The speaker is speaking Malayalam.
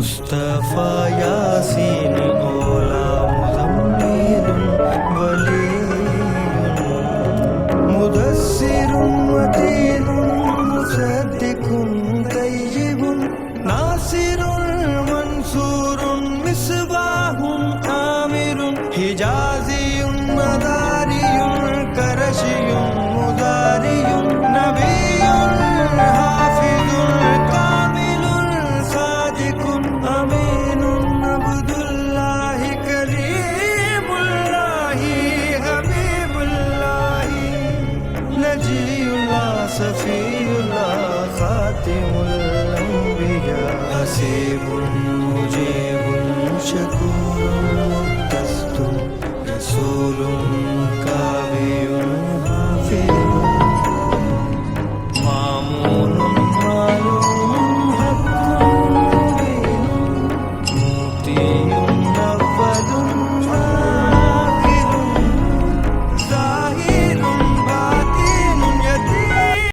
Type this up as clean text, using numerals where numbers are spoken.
മുസ്തഫ യാസീൻ ഓല മുസമ്മീലും വലിയും മുദസ്സിറും മദീനും മുസദ്ദിഖും തയ്യിബും നാസിറുൻ മൻസൂറുൻ മിസ്ബാഹും ആമിറുൻ ഹിജാസിയും മദാരിയും കറശിയും മുദാരിയും നബിയുൻ ഹാഫിദുൻ കാമിലുൻ സാദിഖുൻ അമീനുൻ അബ്ദുല്ലാഹി കരീമുല്ലാഹി ഹബീബുല്ലാഹി നജിയുല്ലാഹ് സഫിയുല്ലാഹ് ഖാതിമുൽ അംബിയാ ഹസീബുൻ മുജീബുൻ ശകൂറുൻ മുഖ്തസ്തുൻ റസൂലുൻ കാവിയുൻ ഹാഫിദുൻ